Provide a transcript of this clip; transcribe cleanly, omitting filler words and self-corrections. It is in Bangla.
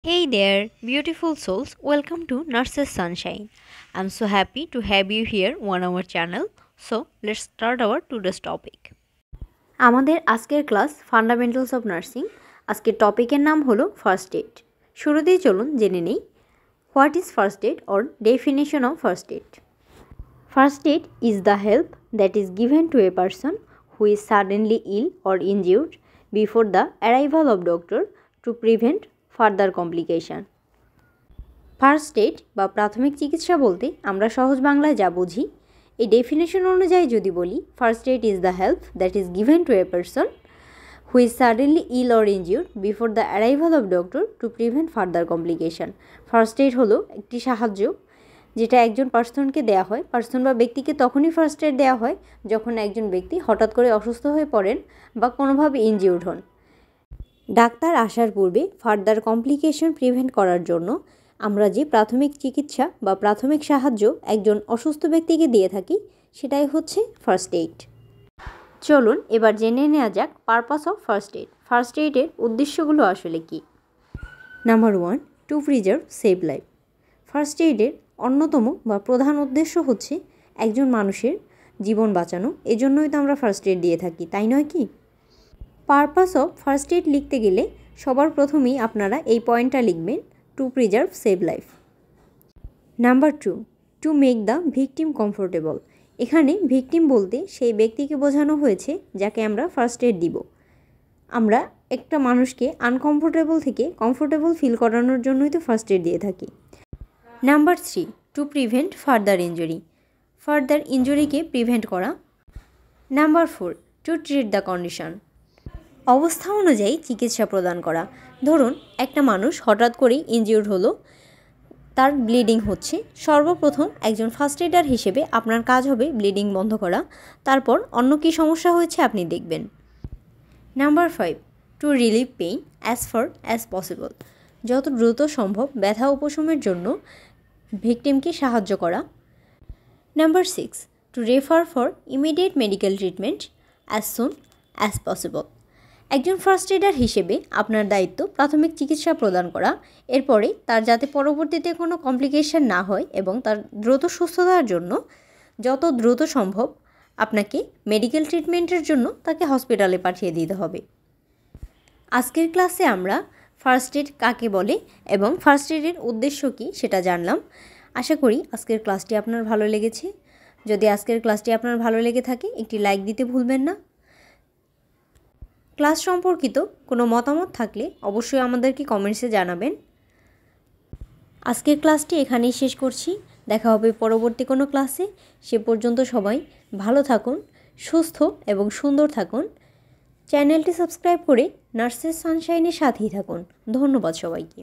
Hey there, beautiful souls. Welcome to Nurses Sunshine. I'm so happy to have you here on our channel. So, let's start our today's topic. আমাদের আজকের ক্লাস ফান্ডামেন্টালস অফ নার্সিং। আজকের টপিকের নাম হলো ফার্স্ট এইড। শুরুতেই চলুন জেনে নেই what is first aid or definition of first aid. First aid is the help that is given to a person who is suddenly ill or injured before the arrival of doctor to prevent further complication. First aid বা প্রাথমিক চিকিৎসা বলতে আমরা সহজ বাংলায় যা বুঝি, এই ডেফিনেশন অনুযায়ী যদি বলি, first aid is the help that is given to a person who is suddenly ill or injured before the arrival of doctor to prevent further complication. First aid হলো একটি সাহায্য যেটা একজন পার্সনকে দেওয়া হয়, পার্সন বা ব্যক্তিকে তখনই ফার্স্ট এইড দেওয়া হয় যখন একজন ব্যক্তি হঠাৎ করে অসুস্থ হয়ে পড়েন বা কোনোভাবে ইনজিউর্ড হন। ডাক্তার আসার পূর্বে ফার্দার কমপ্লিকেশন প্রিভেন্ট করার জন্য আমরা যে প্রাথমিক চিকিৎসা বা প্রাথমিক সাহায্য একজন অসুস্থ ব্যক্তিকে দিয়ে থাকি সেটাই হচ্ছে ফার্স্ট এইড। চলুন এবার জেনে নেওয়া যাক purpose of first aid. First এইডের উদ্দেশ্যগুলো আসলে কী। Number 1, to preserve save life. First এইডের অন্যতম বা প্রধান উদ্দেশ্য হচ্ছে একজন মানুষের জীবন বাঁচানো। এজন্যই তো আমরা ফার্স্ট এইড দিয়ে থাকি, তাই নয় কি? পারপাস অফ ফার্স্ট এইড লিখতে গেলে সবার প্রথমেই আপনারা এই পয়েন্টটা লিখবেন, two preserve save life. Number 2, to make the victim comfortable. এখানে ভিকটিম বলতে সেই ব্যক্তিকে বোঝানো হয়েছে যাকে আমরা ফার্স্ট এইড দিব। আমরা একটা মানুষকে আনকমফোর্টেবল থেকে কমফোর্টেবল ফিল করানোর জন্যই তো ফার্স্ট এইড দিয়ে থাকি। Number 3, to prevent further injury. Further ইনজুরিকে প্রিভেন্ট করা। Number 4, to treat the condition. অবস্থা অনুযায়ী চিকিৎসা প্রদান করা। ধরুন একটা মানুষ হঠাৎ করেই ইনজিউর্ড হলো, তার ব্লিডিং হচ্ছে। সর্বপ্রথম একজন ফার্স্ট এইডার হিসেবে আপনার কাজ হবে ব্লিডিং বন্ধ করা, তারপর অন্য কী সমস্যা হয়েছে আপনি দেখবেন। Number 5, to relieve pain as far as possible. যত দ্রুত সম্ভব ব্যথা উপশমের জন্য ভিকটিমকে সাহায্য করা। Number 6, to refer for immediate medical treatment as soon as possible. একজন ফার্স্ট এইডার হিসেবে আপনার দায়িত্ব প্রাথমিক চিকিৎসা প্রদান করা, এরপরে তার যাতে পরবর্তীতে কোনো কমপ্লিকেশন না হয় এবং তার দ্রুত সুস্থতার জন্য যত দ্রুত সম্ভব আপনাকে মেডিকেল ট্রিটমেন্টের জন্য তাকে হসপিটালে পাঠিয়ে দিতে হবে। আজকের ক্লাসে আমরা ফার্স্ট এইড কাকে বলে এবং ফার্স্ট এইডের উদ্দেশ্য কী সেটা জানলাম। আশা করি আজকের ক্লাসটি আপনার ভালো লেগেছে। যদি আজকের ক্লাসটি আপনার ভালো লেগে থাকে একটি লাইক দিতে ভুলবেন না। ক্লাস সম্পর্কিত কোনো মতামত থাকলে অবশ্যই আমাদেরকে কমেন্টসে জানাবেন। আজকের ক্লাসটি এখানেই শেষ করছি। দেখা হবে পরবর্তী কোনো ক্লাসে। সে পর্যন্ত সবাই ভালো থাকুন, সুস্থ এবং সুন্দর থাকুন। চ্যানেলটি সাবস্ক্রাইব করে নার্সেস সানশাইনের সাথেই থাকুন। ধন্যবাদ সবাইকে।